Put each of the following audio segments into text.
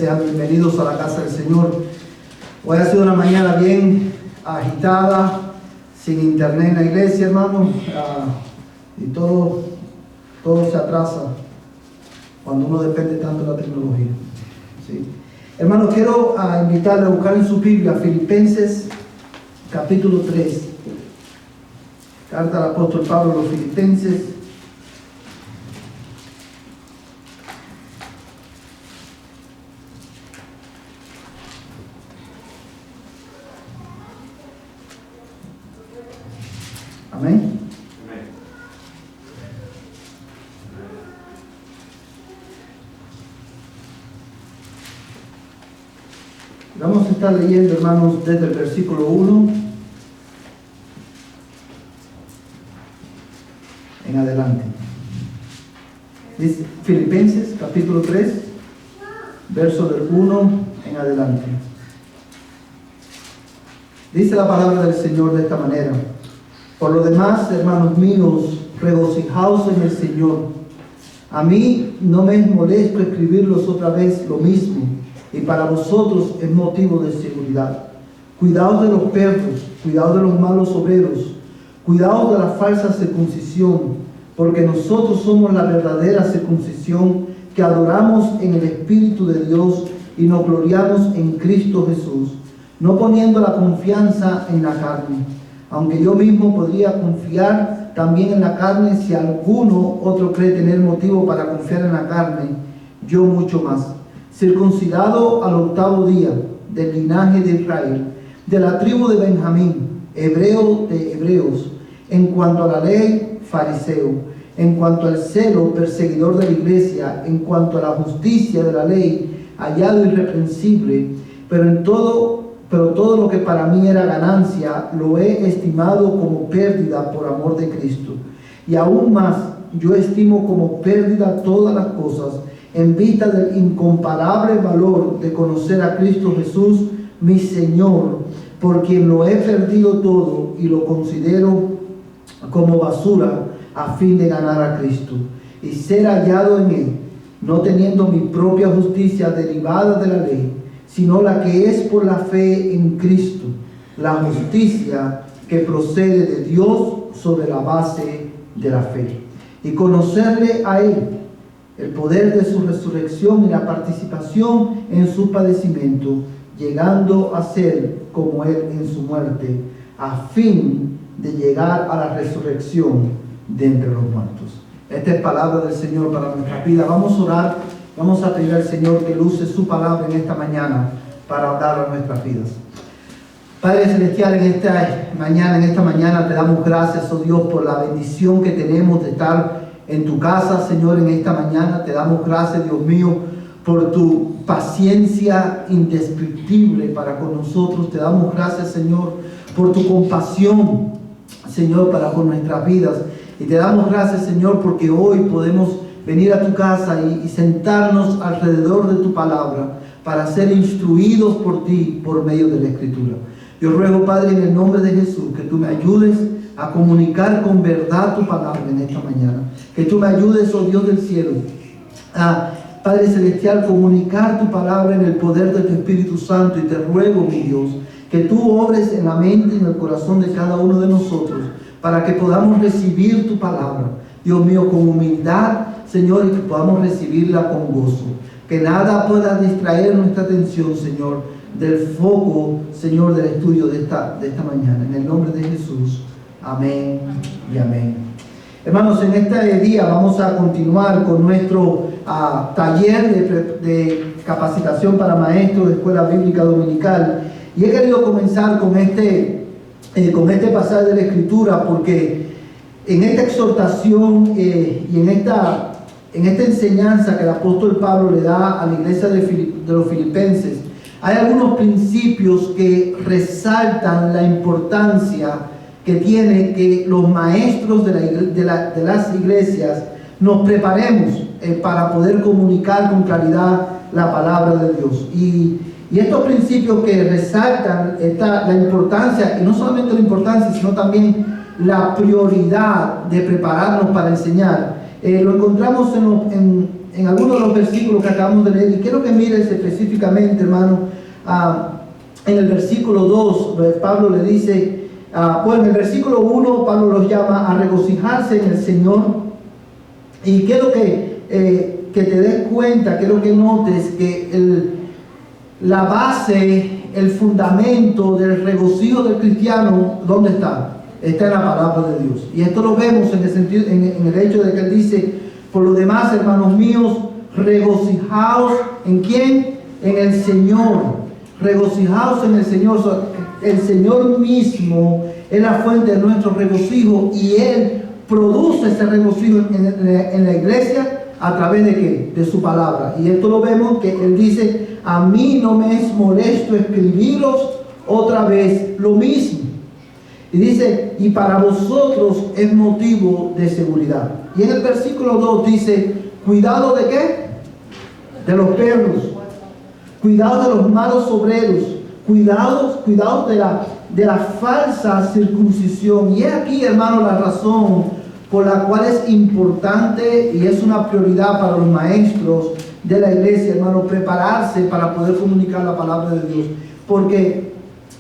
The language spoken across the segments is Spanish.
Sean bienvenidos a la casa del Señor. Hoy ha sido una mañana bien agitada, sin internet en la iglesia, hermano, y todo se atrasa cuando uno depende tanto de la tecnología. ¿Sí? Hermano, quiero invitarle a buscar en su Biblia Filipenses capítulo 3. Carta del apóstol Pablo a los Filipenses. Amén. Vamos a estar leyendo, hermanos, desde el versículo 1 en adelante. Dice Filipenses capítulo 3, verso del 1 en adelante. Dice la palabra del Señor de esta manera: por lo demás, hermanos míos, regocijaos en el Señor. A mí no me es molesto escribirlos otra vez lo mismo, y para vosotros es motivo de seguridad. Cuidaos de los perros, cuidaos de los malos obreros, cuidaos de la falsa circuncisión, porque nosotros somos la verdadera circuncisión, que adoramos en el Espíritu de Dios y nos gloriamos en Cristo Jesús, no poniendo la confianza en la carne, aunque yo mismo podría confiar también en la carne. Si alguno otro cree tener motivo para confiar en la carne, yo mucho más. Circuncidado al 8º día, del linaje de Israel, de la tribu de Benjamín, hebreo de hebreos, en cuanto a la ley, fariseo, en cuanto al celo, perseguidor de la iglesia, en cuanto a la justicia de la ley, hallado irreprensible, pero todo lo que para mí era ganancia, lo he estimado como pérdida por amor de Cristo. Y aún más, yo estimo como pérdida todas las cosas, en vista del incomparable valor de conocer a Cristo Jesús, mi Señor, por quien lo he perdido todo y lo considero como basura a fin de ganar a Cristo y ser hallado en Él, no teniendo mi propia justicia derivada de la ley, sino la que es por la fe en Cristo, la justicia que procede de Dios sobre la base de la fe, y conocerle a Él, el poder de su resurrección y la participación en su padecimiento, llegando a ser como Él en su muerte, a fin de llegar a la resurrección de entre los muertos. Esta es palabra del Señor para nuestra vida. Vamos a orar. Vamos a pedir al Señor que luce su palabra en esta mañana para hablar a nuestras vidas. Padre Celestial, en esta mañana te damos gracias, oh Dios, por la bendición que tenemos de estar en tu casa, Señor, en esta mañana. Te damos gracias, Dios mío, por tu paciencia indescriptible para con nosotros. Te damos gracias, Señor, por tu compasión, Señor, para con nuestras vidas. Y te damos gracias, Señor, porque hoy podemos venir a tu casa y sentarnos alrededor de tu palabra para ser instruidos por ti por medio de la Escritura. Yo ruego, Padre, en el nombre de Jesús, que tú me ayudes a comunicar con verdad tu palabra en esta mañana. Que tú me ayudes, oh Dios del cielo, a, Padre Celestial, comunicar tu palabra en el poder de tu Espíritu Santo. Y te ruego, mi Dios, que tú obres en la mente y en el corazón de cada uno de nosotros para que podamos recibir tu palabra, Dios mío, con humildad, Señor, y que podamos recibirla con gozo. Que nada pueda distraer nuestra atención, Señor, del foco, Señor, del estudio de esta mañana. En el nombre de Jesús. Amén y amén. Hermanos, en este día vamos a continuar con nuestro taller de capacitación para maestros de escuela bíblica dominical. Y he querido comenzar con este pasaje de la Escritura porque en esta exhortación y en esta enseñanza que el apóstol Pablo le da a la iglesia de los Filipenses, hay algunos principios que resaltan la importancia que tiene que los maestros de las iglesias nos preparemos para poder comunicar con claridad la palabra de Dios. Y estos principios que resaltan la importancia, y no solamente la importancia, sino también la prioridad de prepararnos para enseñar, lo encontramos en en algunos de los versículos que acabamos de leer, y quiero que mires específicamente, hermano, en el versículo 2, Pablo le dice, bueno, en el versículo 1, Pablo los llama a regocijarse en el Señor, y quiero que te des cuenta, quiero que notes que la base, el fundamento del regocijo del cristiano, ¿dónde está? Está en la palabra de Dios. Y esto lo vemos en el sentido, en el hecho de que él dice, por lo demás, hermanos míos, regocijaos, ¿en quién? En el Señor. Regocijaos en el Señor. El Señor mismo es la fuente de nuestro regocijo, y Él produce ese regocijo en la iglesia a través de ¿qué? De su palabra. Y esto lo vemos que Él dice, a mí no me es molesto escribiros otra vez lo mismo. Y dice, y para vosotros es motivo de seguridad. Y en el versículo 2 dice, cuidado de ¿qué? De los perros, cuidado de los malos obreros, cuidado de la falsa circuncisión. Y es aquí, hermano, la razón por la cual es importante y es una prioridad para los maestros de la iglesia, hermano, prepararse para poder comunicar la palabra de Dios. Porque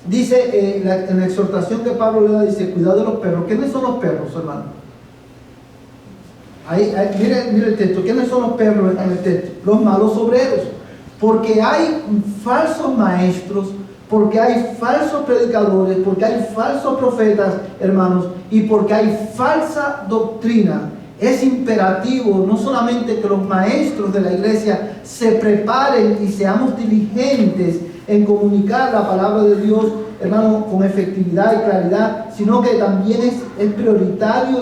dice en la exhortación que Pablo le da, dice, cuidado de los perros. ¿Quiénes son los perros, hermano? Mire el texto. ¿Quiénes son los perros en el texto? Los malos obreros. Porque hay falsos maestros, porque hay falsos predicadores, porque hay falsos profetas, hermanos, y porque hay falsa doctrina. Es imperativo no solamente que los maestros de la iglesia se preparen y seamos diligentes en comunicar la palabra de Dios, hermano, con efectividad y claridad, sino que también es prioritario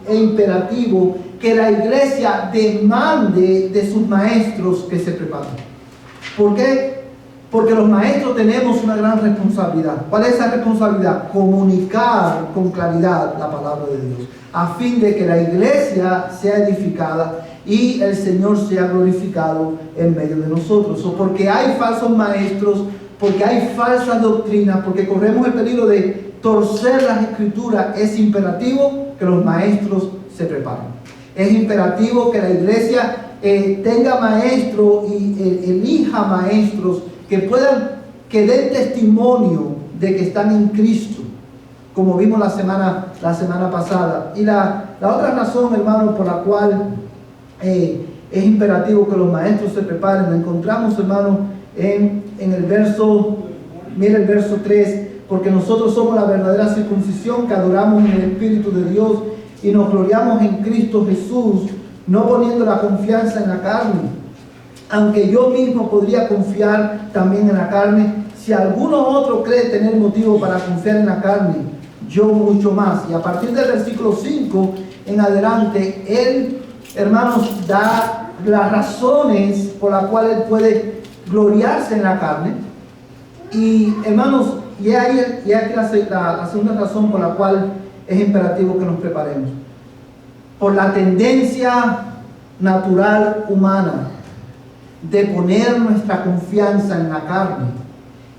e imperativo que la iglesia demande de sus maestros que se preparen. ¿Por qué? Porque los maestros tenemos una gran responsabilidad. ¿Cuál es esa responsabilidad? Comunicar con claridad la palabra de Dios, a fin de que la iglesia sea edificada y el Señor sea glorificado en medio de nosotros. O porque hay falsos maestros, porque hay falsas doctrinas, porque corremos el peligro de torcer las escrituras, es imperativo que los maestros se preparen. Es imperativo que la iglesia tenga maestros y elija maestros que den testimonio de que están en Cristo, como vimos la semana pasada. Y la otra razón, hermano, por la cual es imperativo que los maestros se preparen, lo encontramos, hermano, en el verso, mira el verso 3, porque nosotros somos la verdadera circuncisión que adoramos en el Espíritu de Dios y nos gloriamos en Cristo Jesús, no poniendo la confianza en la carne, aunque yo mismo podría confiar también en la carne. Si alguno otro cree tener motivo para confiar en la carne, yo mucho más. Y a partir del versículo 5 en adelante, él, hermanos, da las razones por las cuales él puede gloriarse en la carne. Y hermanos, y aquí la segunda razón por la cual es imperativo que nos preparemos. Por la tendencia natural humana de poner nuestra confianza en la carne,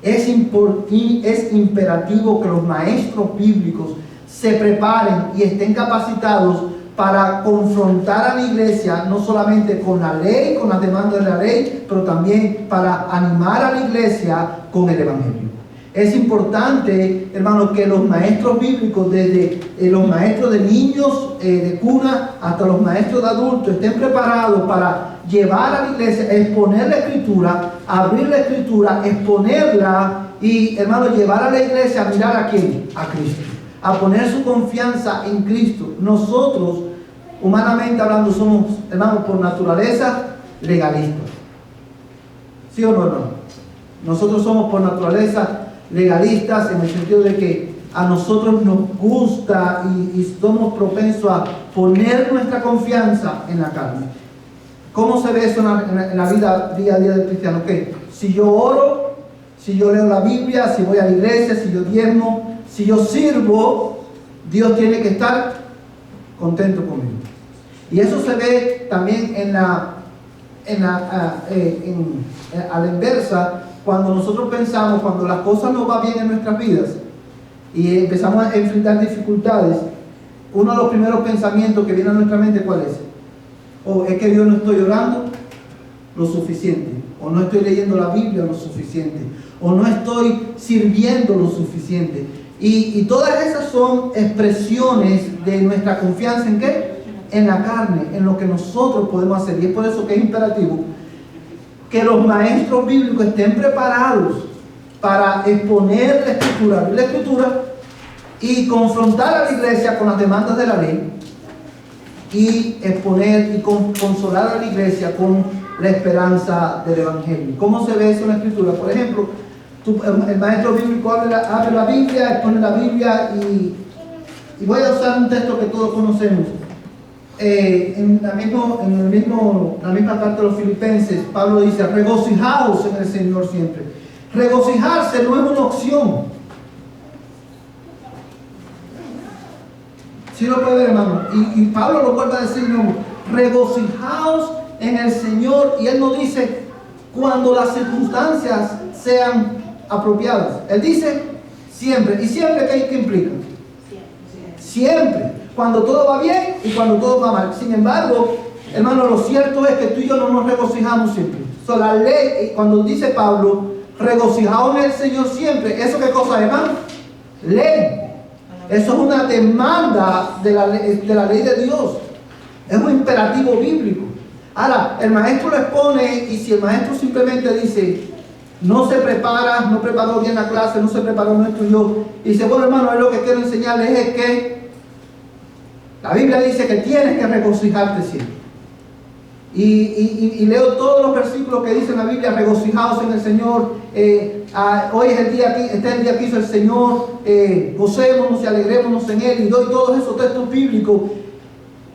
es imperativo que los maestros bíblicos se preparen y estén capacitados para confrontar a la iglesia, no solamente con la ley, con las demandas de la ley, pero también para animar a la iglesia con el evangelio. Es importante, hermanos, que los maestros bíblicos, desde los maestros de niños de cuna hasta los maestros de adultos, estén preparados para llevar a la iglesia, exponer la escritura, abrir la escritura, exponerla y, hermanos, llevar a la iglesia a mirar a ¿quién? A Cristo, a poner su confianza en Cristo. Nosotros, humanamente hablando, somos, hermanos, por naturaleza legalistas. ¿Sí o no, hermano? Nosotros somos por naturaleza legalistas en el sentido de que a nosotros nos gusta y somos propensos a poner nuestra confianza en la carne. ¿Cómo se ve eso en la vida día a día del cristiano? ¿Qué? Si yo oro, si yo leo la Biblia, si voy a la iglesia, si yo diezmo, si yo sirvo, Dios tiene que estar contento conmigo. Y eso se ve también a la inversa, cuando nosotros pensamos, cuando las cosas no van bien en nuestras vidas y empezamos a enfrentar dificultades, uno de los primeros pensamientos que viene a nuestra mente, ¿cuál es? O es que Dios no estoy orando, lo suficiente, o no estoy leyendo la Biblia lo suficiente, o no estoy sirviendo lo suficiente. Y todas esas son expresiones de nuestra confianza ¿en qué? En la carne, en lo que nosotros podemos hacer. Y es por eso que es imperativo que los maestros bíblicos estén preparados para exponer la escritura y confrontar a la iglesia con las demandas de la ley y exponer y consolar a la iglesia con la esperanza del evangelio. ¿Cómo se ve eso en la escritura? Por ejemplo, el maestro bíblico abre la Biblia, expone la Biblia y voy a usar un texto que todos conocemos. En la misma carta de los Filipenses, Pablo dice: regocijaos en el Señor siempre. Regocijarse no es una opción. ¿Sí lo puede ver, hermano? Y Pablo lo vuelve a decir, no, regocijaos en el Señor. Y él no dice cuando las circunstancias sean apropiadas. Él dice siempre. ¿Y siempre qué implica? Siempre. Cuando todo va bien y cuando todo va mal. Sin embargo, hermano, lo cierto es que tú y yo no nos regocijamos siempre. La ley, cuando dice Pablo, regocijaos en el Señor siempre, ¿eso qué cosa, hermano? Ley. Eso es una demanda de la ley de Dios. Es un imperativo bíblico. Ahora, el maestro lo expone, y si el maestro simplemente dice, no se prepara, no preparó bien la clase, no se preparó, no estudió, y dice, bueno, hermano, es lo que quiero enseñarles es que la Biblia dice que tienes que regocijarte siempre. Y leo todos los versículos que dicen la Biblia: regocijaos en el Señor, hoy es el día que hizo el Señor, gocémonos y alegrémonos en Él, y doy todos esos textos bíblicos.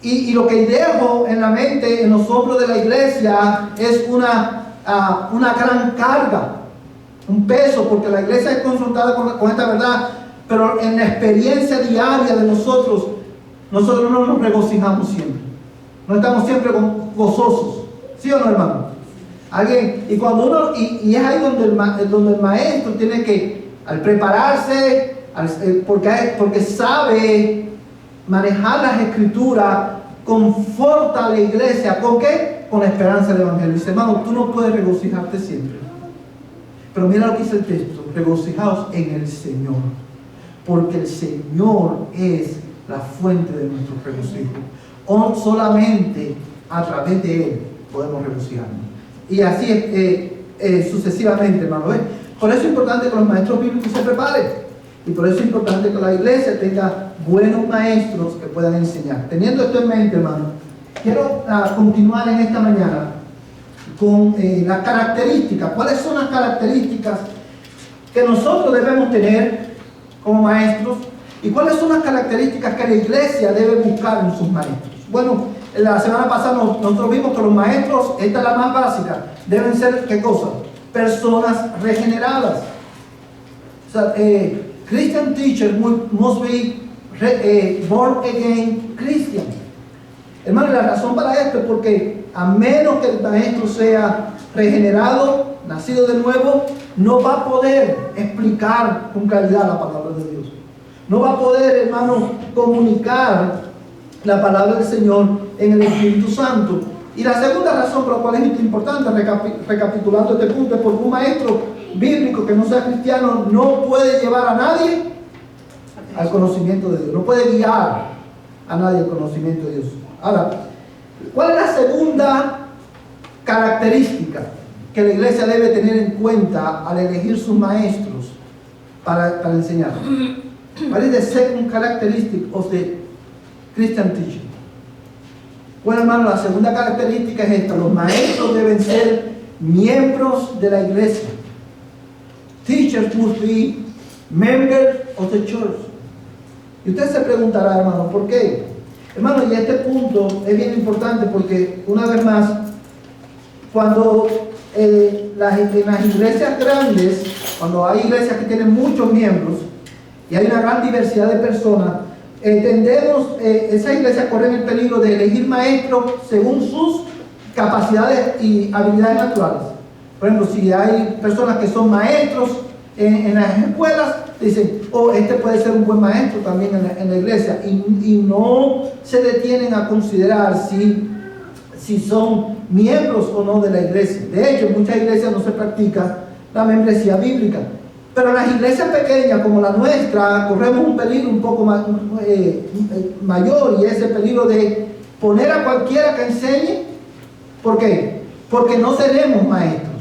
Y lo que dejo en la mente, en los hombros de la iglesia, es una gran carga, un peso, porque la iglesia es confrontada con esta verdad, pero en la experiencia diaria de nosotros no nos regocijamos siempre. No estamos siempre gozosos. ¿Sí o no, hermano? Alguien, y cuando uno, y es ahí donde el maestro tiene que, al prepararse, porque sabe manejar las escrituras, conforta a la iglesia. ¿Con qué? Con la esperanza del evangelio. Dice, hermano, tú no puedes regocijarte siempre. Pero mira lo que dice el texto: regocijaos en el Señor, porque el Señor es la fuente de nuestro regocijo. Solamente a través de Él podemos regocijarnos. Y así sucesivamente, hermano. Por eso es importante que los maestros bíblicos se preparen. Y por eso es importante que la iglesia tenga buenos maestros que puedan enseñar. Teniendo esto en mente, hermano, quiero continuar en esta mañana con las características. ¿Cuáles son las características que nosotros debemos tener como maestros? ¿Y cuáles son las características que la iglesia debe buscar en sus maestros? Bueno, la semana pasada nosotros vimos que los maestros, esta es la más básica, deben ser, ¿qué cosa? Personas regeneradas. O sea, Christian teachers must be born again Christian. Hermano, la razón para esto es porque a menos que el maestro sea regenerado, nacido de nuevo, no va a poder explicar con claridad la palabra de Dios. No va a poder, hermano, comunicar la palabra del Señor en el Espíritu Santo. Y la segunda razón por la cual es importante, recapitulando este punto, es porque un maestro bíblico que no sea cristiano no puede llevar a nadie al conocimiento de Dios. No puede guiar a nadie al conocimiento de Dios. Ahora, ¿cuál es la segunda característica que la iglesia debe tener en cuenta al elegir sus maestros para enseñar? What is the second characteristic of the Christian teaching? Bueno, hermano, la segunda característica es esta: los maestros deben ser miembros de la iglesia. Teachers must be members of the church. Y usted se preguntará, hermano, ¿por qué? Hermano, y este punto es bien importante porque, una vez más, cuando en las iglesias grandes, cuando hay iglesias que tienen muchos miembros y hay una gran diversidad de personas, esas iglesias corren el peligro de elegir maestros según sus capacidades y habilidades naturales. Por ejemplo, si hay personas que son maestros en las escuelas, dicen, este puede ser un buen maestro también en la iglesia, y no se detienen a considerar si son miembros o no de la iglesia. De hecho, en muchas iglesias no se practica la membresía bíblica. Pero en las iglesias pequeñas como la nuestra, corremos un peligro un poco mayor, y es el peligro de poner a cualquiera que enseñe. ¿Por qué? Porque no seremos maestros.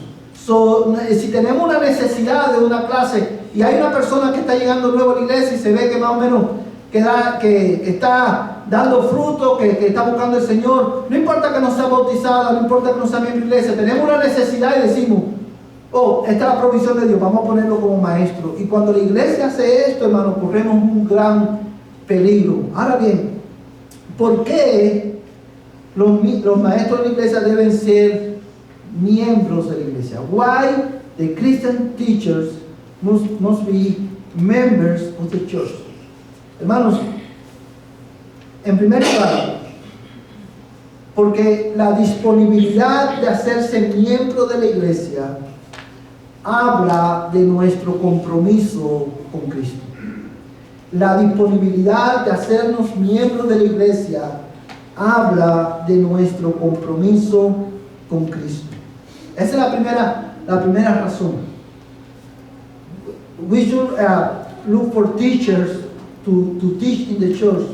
Si tenemos una necesidad de una clase y hay una persona que está llegando nuevo a la iglesia y se ve que más o menos que está dando fruto, que está buscando el Señor, no importa que no sea bautizada, no importa que no sea miembro de la iglesia, tenemos una necesidad y decimos, oh, esta es la provisión de Dios, vamos a ponerlo como maestro. Y cuando la iglesia hace esto, hermano, corremos un gran peligro. Ahora bien, ¿por qué los maestros de la iglesia deben ser miembros de la iglesia? Why the Christian teachers must be members of the church? Hermanos, en primer lugar, porque la disponibilidad de hacerse miembro de la iglesia habla de nuestro compromiso con Cristo. La disponibilidad de hacernos miembros de la iglesia habla de nuestro compromiso con Cristo. Esa es la primera razón. We should look for teachers to teach in the church,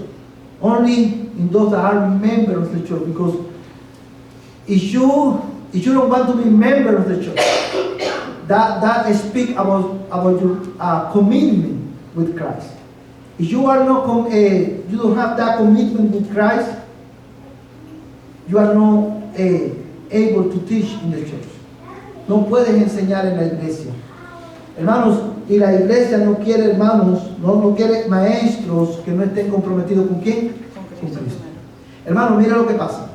only in those that are members of the church. Because if you don't want to be member of the church, that speak about your commitment with Christ. If you are not you don't have that commitment with Christ, you are not able to teach in the church. No puedes enseñar en la iglesia, hermanos. Y la iglesia no quiere, hermanos, no quiere maestros que no estén comprometidos con ¿quién? Con Cristo. Hermano, mira lo que pasa.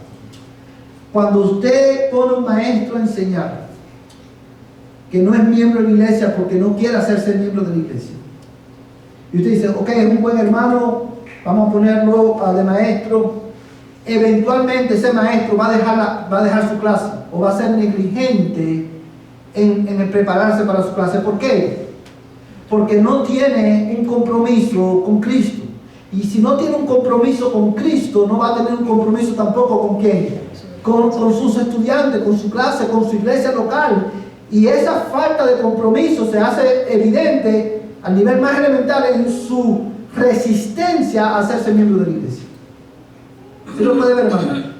Cuando usted pone un maestro a enseñar que no es miembro de la iglesia porque no quiere hacerse miembro de la iglesia, y usted dice, ok, es un buen hermano, vamos a ponerlo de maestro, eventualmente ese maestro va a dejar su clase o va a ser negligente en el prepararse para su clase. ¿Por qué? Porque no tiene un compromiso con Cristo. Y si no tiene un compromiso con Cristo, no va a tener un compromiso tampoco con ¿quién? Con sus estudiantes, con su clase, con su iglesia local. Y esa falta de compromiso se hace evidente a nivel más elemental en su resistencia a hacerse miembro de la iglesia. ¿Sí lo puede ver, hermano?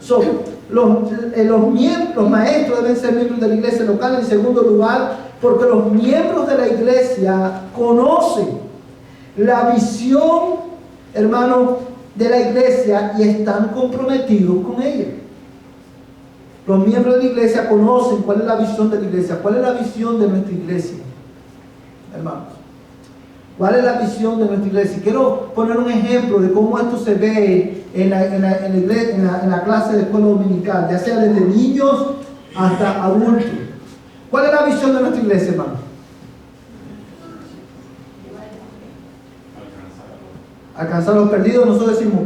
Los maestros deben ser miembros de la iglesia local. En segundo lugar, porque los miembros de la iglesia conocen la visión, hermano, de la iglesia y están comprometidos con ella. Los miembros de la iglesia conocen cuál es la visión de la iglesia, cuál es la visión de nuestra iglesia, hermanos. ¿Cuál es la visión de nuestra iglesia? Quiero poner un ejemplo de cómo esto se ve en la clase de escuela dominical, ya sea desde niños hasta adultos. ¿Cuál es la visión de nuestra iglesia, hermano? Alcanzar a los perdidos. Nosotros decimos,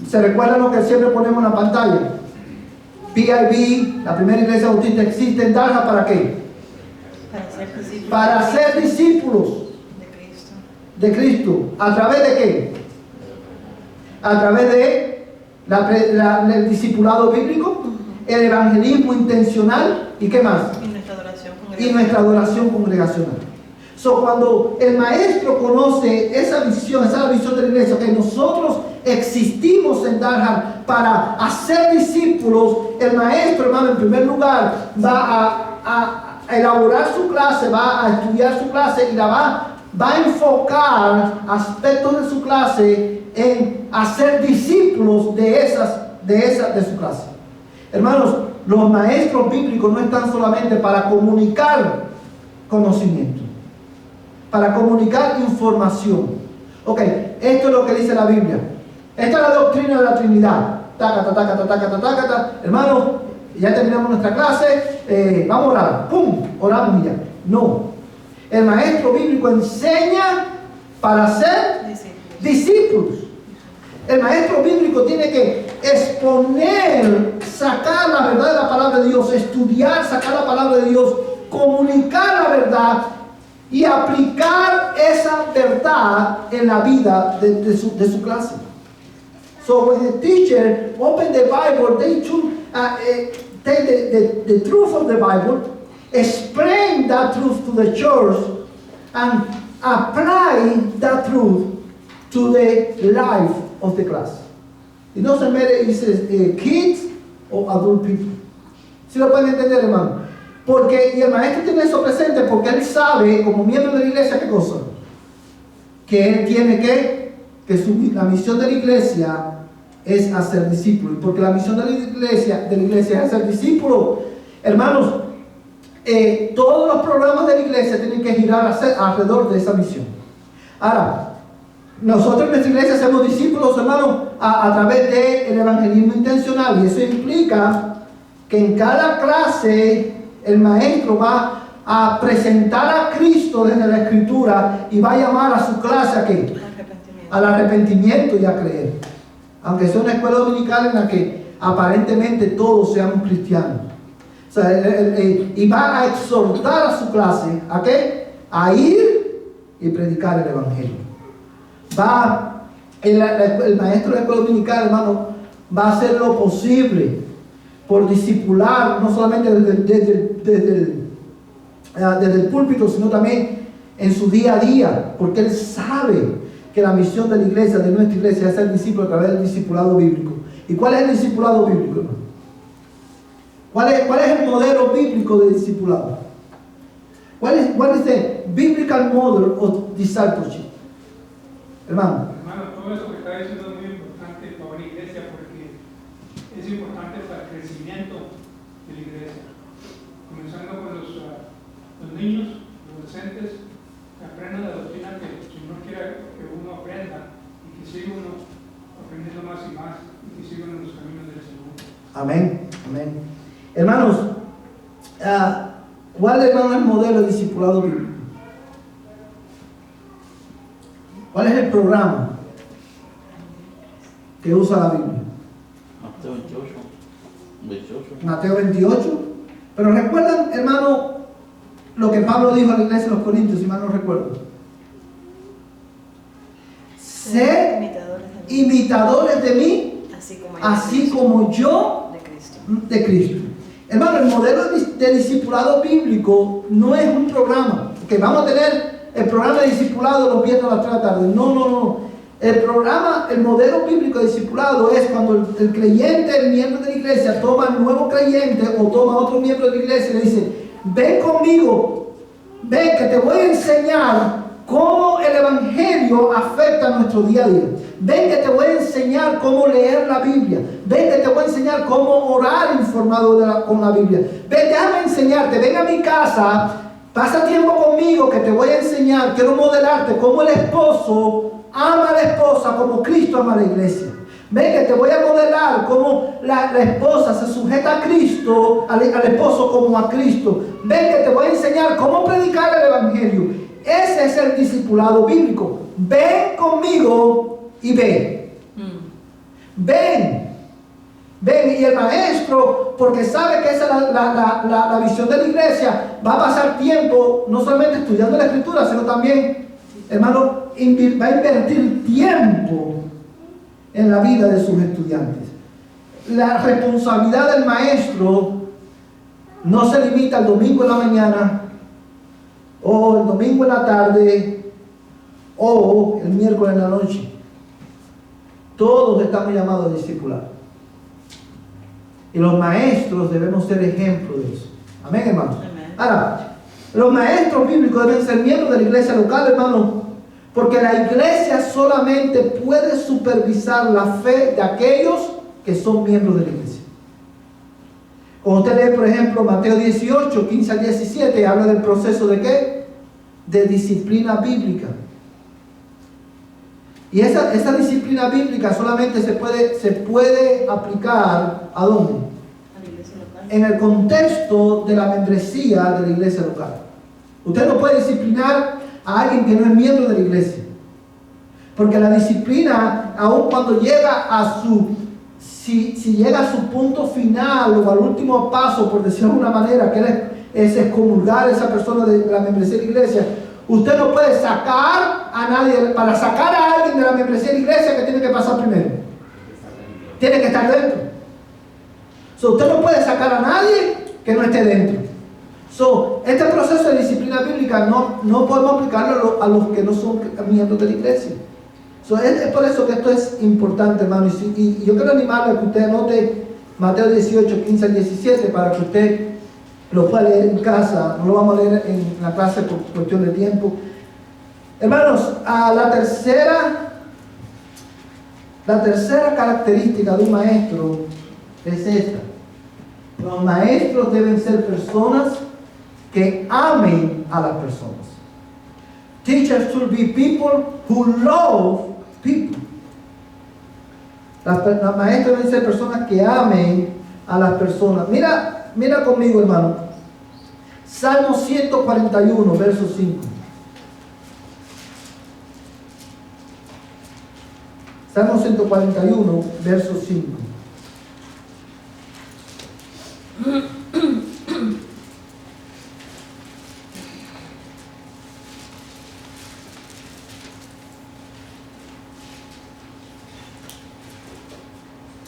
¿se recuerdan lo que siempre ponemos en la pantalla? PIB, la primera iglesia bautista, existe en Dallas, ¿para qué? Para ser discípulos de Cristo. ¿A través de qué? A través de el discipulado bíblico, el evangelismo intencional y ¿qué más? Y nuestra adoración congregacional. Cuando el maestro conoce esa visión es la visión de la iglesia, que nosotros existimos en Dallas para hacer discípulos, el maestro, hermano, en primer lugar va a elaborar su clase, va a estudiar su clase y va a enfocar aspectos de su clase en hacer discípulos de su clase. Hermanos, los maestros bíblicos no están solamente para comunicar conocimiento, para comunicar información. Ok, esto es lo que dice la Biblia. Esta es la doctrina de la Trinidad. Hermanos, ya terminamos nuestra clase, vamos a orar. ¡Pum! Oramos y ya. No. El maestro bíblico enseña para ser discípulos. El maestro bíblico tiene que exponer, sacar la verdad de la palabra de Dios, estudiar, sacar la palabra de Dios, comunicar la verdad y aplicar esa verdad en la vida de su clase. So when the teacher open the Bible, they should take the truth of the Bible, explain that truth to the church, and apply that truth to the life of the class. It doesn't matter if it's kids or adult people. ¿Sí lo pueden entender, hermano? Porque, y el maestro tiene eso presente porque él sabe, como miembro de la iglesia, ¿qué cosa? Que él tiene que la misión de la iglesia es hacer discípulos. Y porque la misión de la iglesia es hacer discípulos, hermanos, todos los programas de la iglesia tienen que girar alrededor de esa misión. Ahora, nosotros en nuestra iglesia hacemos discípulos, hermanos, a través del evangelismo intencional, y eso implica que en cada clase el maestro va a presentar a Cristo desde la Escritura y va a llamar a su clase ¿a qué? Al arrepentimiento y a creer. Aunque sea una escuela dominical en la que aparentemente todos seamos cristianos. O sea, y va a exhortar a su clase ¿a qué? A ir y predicar el evangelio. El maestro de la escuela dominical, hermano, va a hacer lo posible por discipular, no solamente desde el púlpito, sino también en su día a día, porque él sabe que la misión de la iglesia, de nuestra iglesia, es ser discípulo a través del discipulado bíblico. ¿Y cuál es el discipulado bíblico, hermano? ¿Cuál es el modelo bíblico de discipulado? What is the biblical model of discipleship? Hermano, todo eso que está diciendo es muy importante para la iglesia porque es importante para el crecimiento de la iglesia. Comenzando con los niños, los adolescentes, que aprendan la doctrina que el Señor quiere que uno aprenda y que siga uno aprendiendo más y más y que siga uno en los caminos del Señor. Amén, amén. Hermanos, ¿cuál es el modelo de discipulado bíblico? ¿Cuál es el programa que usa la Biblia? Mateo 28. Mateo 28. Pero recuerdan, hermano, lo que Pablo dijo a la iglesia de los Corintios, si mal no recuerdo. Sed imitadores de mí, así como yo de Cristo. Hermano, el modelo de discipulado bíblico no es un programa, que vamos a tener el programa de discipulado los viernes a las 3 de la tarde. No. El modelo bíblico de discipulado es cuando el creyente, el miembro de la iglesia, toma al nuevo creyente o toma a otro miembro de la iglesia y le dice: ven conmigo, ven que te voy a enseñar cómo el evangelio afecta a nuestro día a día. Ven que te voy a enseñar cómo leer la Biblia. Ven que te voy a enseñar cómo orar informado con la Biblia. Ven, déjame enseñarte, ven a mi casa. Pasa tiempo conmigo que te voy a enseñar, quiero modelarte cómo el esposo ama a la esposa como Cristo ama a la iglesia. Ven que te voy a modelar cómo la esposa se sujeta a Cristo, al esposo como a Cristo. Ven que te voy a enseñar cómo predicar el evangelio. Ese es el discipulado bíblico. Ven conmigo y ve. Ven, y el maestro, porque sabe que esa es la visión de la iglesia, va a pasar tiempo no solamente estudiando la escritura, sino también, hermano, va a invertir tiempo en la vida de sus estudiantes. La responsabilidad del maestro no se limita al domingo en la mañana, o el domingo en la tarde, o el miércoles en la noche. Todos estamos llamados a discipular. Y los maestros debemos ser ejemplo de eso. Amén, hermanos. Ahora, los maestros bíblicos deben ser miembros de la iglesia local, hermano, porque la iglesia solamente puede supervisar la fe de aquellos que son miembros de la iglesia. Cuando usted lee, por ejemplo, Mateo 18, 15 al 17, habla del proceso de ¿qué? De disciplina bíblica. Y esa disciplina bíblica solamente se puede aplicar ¿a dónde? A la iglesia local. En el contexto de la membresía de la iglesia local. Usted no puede disciplinar a alguien que no es miembro de la iglesia. Porque la disciplina, aun cuando llega a si llega a su punto final o al último paso, por decirlo de una manera, que es excomulgar a esa persona de la membresía de la iglesia, usted no puede sacar a nadie. Para sacar a alguien de la membresía de la iglesia, ¿qué tiene que pasar primero? Tiene que estar dentro. So, usted no puede sacar a nadie que no esté dentro. So, este proceso de disciplina bíblica no podemos aplicarlo a los que no son miembros de la iglesia. So, es por eso que esto es importante, hermano. Y yo quiero animarle a que usted anote Mateo 18, 15 al 17 para que usted lo pueda leer en casa. No lo vamos a leer en la clase por cuestión de tiempo. Hermanos, la tercera característica de un maestro es esta. Los maestros deben ser personas que amen a las personas. Teachers should be people who love people. Los maestros deben ser personas que amen a las personas. Mira conmigo, hermano. Salmo 141, verso 5. Salmo 141, verso 5.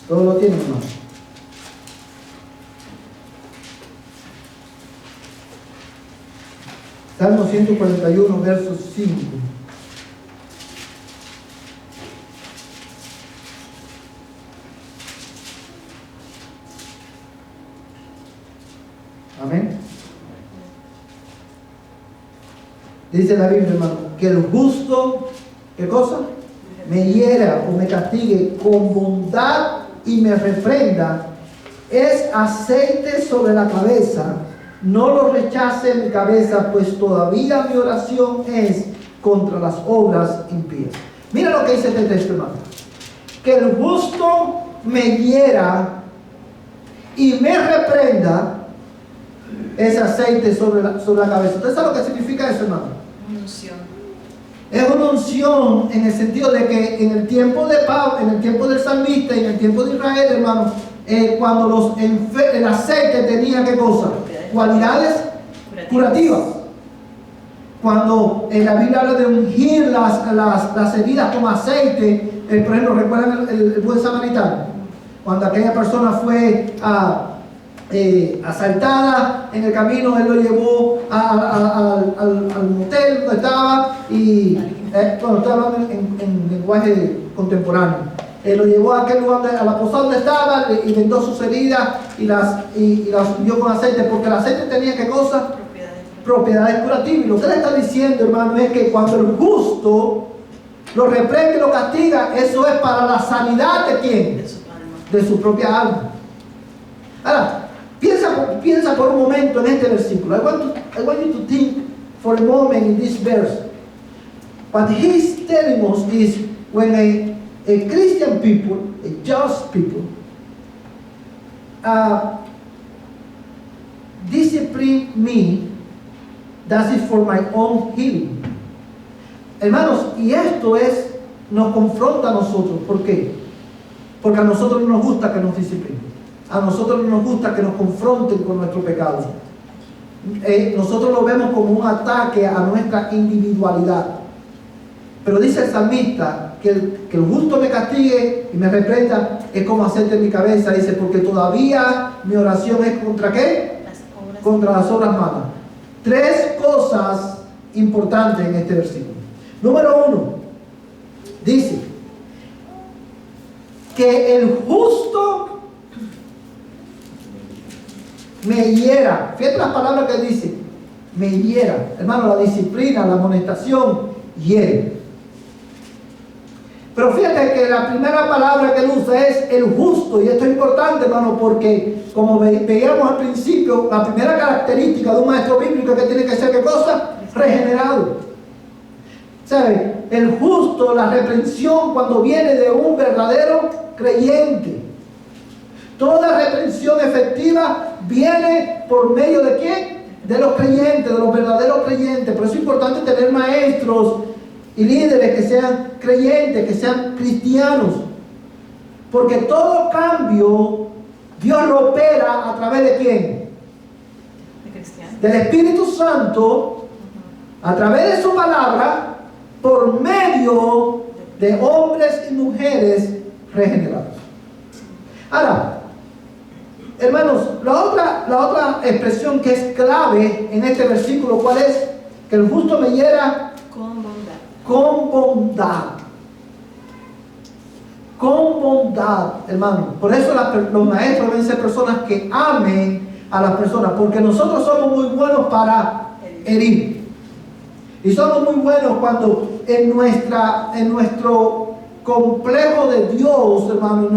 Todo lo tienen, hermano. Salmo 141, verso 5. Amén. Dice la Biblia, hermano, que el justo, ¿qué cosa? Me hiera o me castigue con bondad y me reprenda, es aceite sobre la cabeza, no lo rechace mi cabeza, pues todavía mi oración es contra las obras impías. Mira lo que dice este texto, hermano. Que el justo me hiera y me reprenda, es aceite sobre la cabeza. ¿Usted sabe lo que significa eso, hermano? Unción. Es una unción en el sentido de que en el tiempo de Pablo, en el tiempo del salmista y en el tiempo de Israel, hermano, cuando el aceite tenía ¿qué cosa? Cualidades curativas. Cuando en la Biblia habla de ungir las heridas con aceite, por ejemplo, ¿recuerdan el buen samaritano? Cuando aquella persona fue asaltada en el camino, él lo llevó al motel donde estaba y bueno, estoy hablando en lenguaje contemporáneo. Él lo llevó a aquel lugar, a la posada donde estaba, y vendó sus heridas y las ungió con aceite, porque el aceite tenía ¿qué cosa? Propiedades curativas. Y lo que le está diciendo, hermano, es que cuando el justo lo reprende y lo castiga, eso es para la sanidad de ¿quién? De su alma. De su propia alma. Ahora, piensa por un momento en este versículo. I want you to think for a moment in this verse. What he's telling us is when a Christian people, a just people, discipline me, does it for my own healing. Hermanos, y esto nos confronta a nosotros. ¿Por qué? Porque a nosotros no nos gusta que nos disciplinen. A nosotros no nos gusta que nos confronten con nuestro pecado. Nosotros lo vemos como un ataque a nuestra individualidad. Pero dice el salmista que el justo me castigue y me reprenda es como aceite en mi cabeza. Dice, porque todavía mi oración es ¿contra qué? Contra las obras malas. Tres cosas importantes en este versículo. Número 1, dice que el justo me hiera. Fíjate las palabras que dice. Me hiera. Hermano, la disciplina, la amonestación, hiere. Pero fíjate que la primera palabra que él usa es el justo. Y esto es importante, hermano, porque como veíamos al principio, la primera característica de un maestro bíblico es que tiene que ser ¿qué cosa? Regenerado. ¿Sabe? El justo, la reprensión cuando viene de un verdadero creyente. Toda reprensión efectiva viene por medio de ¿quién? De los creyentes, de los verdaderos creyentes. Por eso es importante tener maestros y líderes que sean creyentes, que sean cristianos. Porque todo cambio, Dios lo opera a través de ¿quién? De cristianos. Del Espíritu Santo, a través de su palabra, por medio de hombres y mujeres regenerados. Ahora, hermanos, la otra expresión que es clave en este versículo, ¿cuál es? Que el justo me hiera Con bondad. con bondad. Con bondad, hermano. Por eso los maestros deben ser personas que amen a las personas, porque nosotros somos muy buenos para herir. Y somos muy buenos cuando en nuestro complejo de Dios, hermano,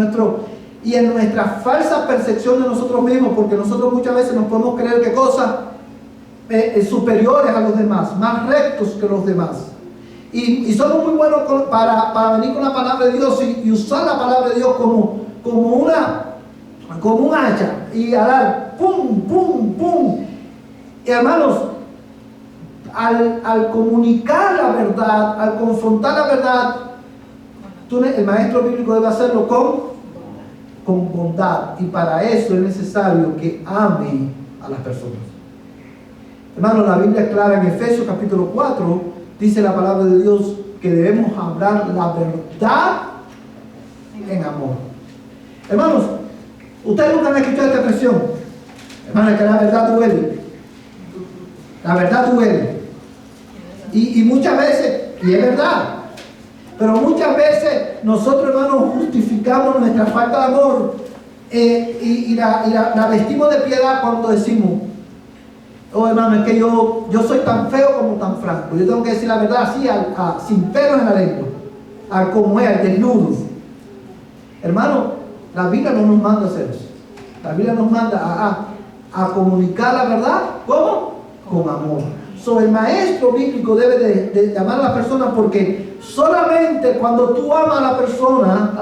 y en nuestra falsa percepción de nosotros mismos, porque nosotros muchas veces nos podemos creer que cosas superiores a los demás, más rectos que los demás. Y somos muy buenos para venir con la palabra de Dios y usar la palabra de Dios como un hacha y a dar pum, pum, pum. Y hermanos, al comunicar la verdad, al confrontar la verdad, el maestro bíblico debe hacerlo con bondad. Y para eso es necesario que ame a las personas. Hermanos, la Biblia es clara en Efesios capítulo 4. Dice la palabra de Dios que debemos hablar la verdad en amor. Hermanos, ustedes nunca han escuchado esta expresión. Hermanos, que la verdad duele. La verdad duele. Y muchas veces, y es verdad, pero muchas veces nosotros, hermanos, justificamos nuestra falta de amor y la vestimos de piedad cuando decimos: oh, hermano, es que yo soy tan feo como tan franco. Yo tengo que decir la verdad así, sin pelos en la lengua, como es, al desnudo. Hermano, la Biblia no nos manda a hacer eso. La Biblia nos manda a comunicar la verdad. ¿Cómo? Con amor. El maestro bíblico debe de amar a las personas, porque solamente cuando tú amas a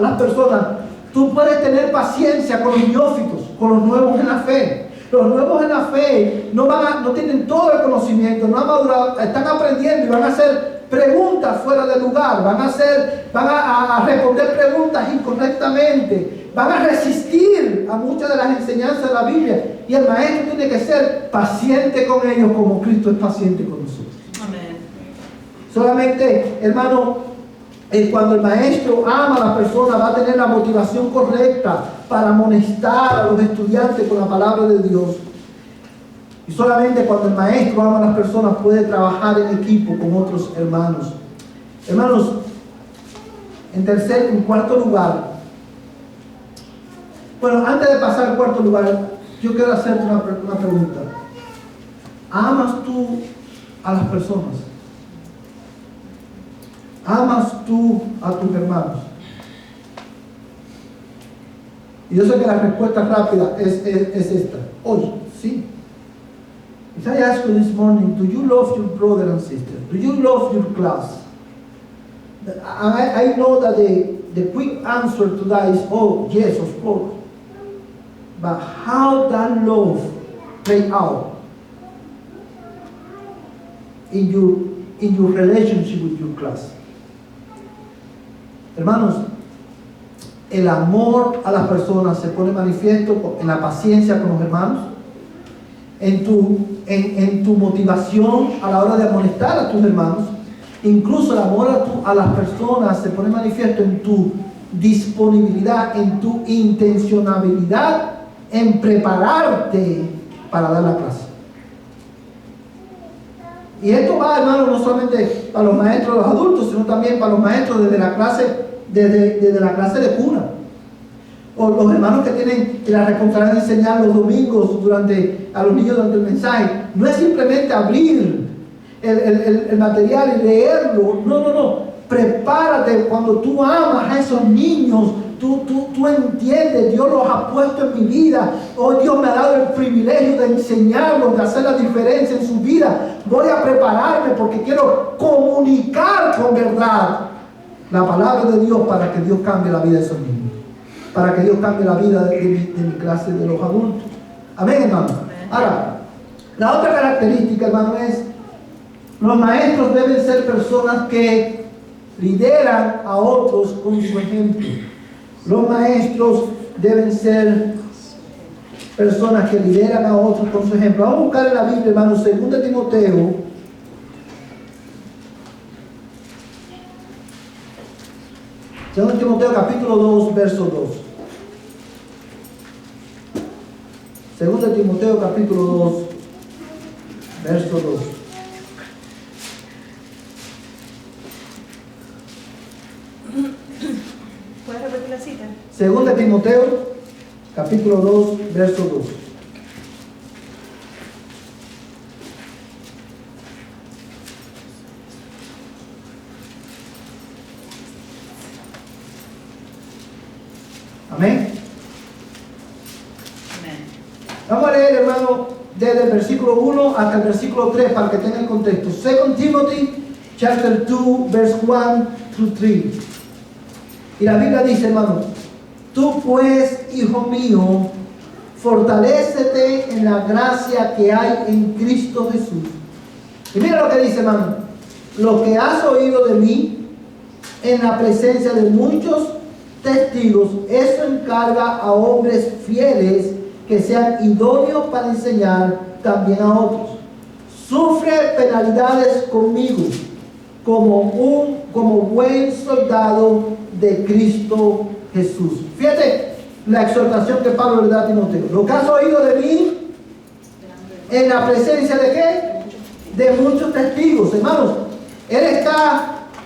las personas, tú puedes tener paciencia con los neófitos, con los nuevos en la fe. Los nuevos en la fe no tienen todo el conocimiento, no han madurado, están aprendiendo y van a hacer preguntas fuera de lugar, van a responder preguntas incorrectamente, van a resistir a muchas de las enseñanzas de la Biblia, y el maestro tiene que ser paciente con ellos como Cristo es paciente con nosotros. Amén. Solamente, hermano, cuando el maestro ama a la persona, va a tener la motivación correcta para amonestar a los estudiantes con la palabra de Dios. Y solamente cuando el maestro ama a las personas puede trabajar en equipo con otros hermanos. Hermanos, en cuarto lugar. Bueno, antes de pasar al cuarto lugar, yo quiero hacerte una pregunta. ¿Amas tú a las personas? ¿Amas tú a tus hermanos? Y yo sé que la respuesta rápida es esta. Hoy, sí. If I ask you this morning, do you love your brother and sister? Do you love your class? I know that the quick answer to that is, oh, yes, of course. But how that love play out in your relationship with your class? Hermanos, el amor a las personas se pone manifiesto en la paciencia con los hermanos, en tu motivación a la hora de amonestar a tus hermanos. Incluso el amor a las personas se pone manifiesto en tu disponibilidad, en tu intencionalidad en prepararte para dar la clase. Y esto va, hermano, no solamente para los maestros de los adultos, sino también para los maestros desde la clase de cuna. O los hermanos que tienen la responsabilidad de enseñar los domingos a los niños durante el mensaje. No es simplemente abrir el material y leerlo. No. Prepárate. Cuando tú amas a esos niños, tú entiendes, Dios los ha puesto en mi vida. Hoy Dios me ha dado el privilegio de enseñarlos, de hacer la diferencia en su vida. Voy a prepararme porque quiero comunicar con verdad la palabra de Dios para que Dios cambie la vida de esos niños, para que Dios cambie la vida de mi clase de los adultos. Amén, hermano. Ahora, la otra característica, hermano, es los maestros deben ser personas que lideran a otros con su ejemplo. Los maestros deben ser personas que lideran a otros con su ejemplo. Vamos a buscar en la Biblia, hermano, 2 Timoteo. 2 Timoteo capítulo 2, verso 2. Segunda de Timoteo capítulo 2, verso 2. ¿Puedes repetir la cita? Segunda de Timoteo capítulo 2, verso 2. Amén. Amén. Vamos a leer, hermano, desde el versículo 1 hasta el versículo 3 para que tengan contexto. 2 Timothy chapter 2, verse 1 through 3. Y la Biblia dice, hermano, tú pues, hijo mío, fortalécete en la gracia que hay en Cristo Jesús. Y mira lo que dice, hermano, lo que has oído de mí en la presencia de muchos testigos, eso encarga a hombres fieles que sean idóneos para enseñar también a otros. Sufre penalidades conmigo como buen soldado de Cristo Jesús. Fíjate la exhortación que Pablo le da a Timoteo. Lo que has oído de mí en la presencia de ¿qué? De muchos testigos. Hermanos,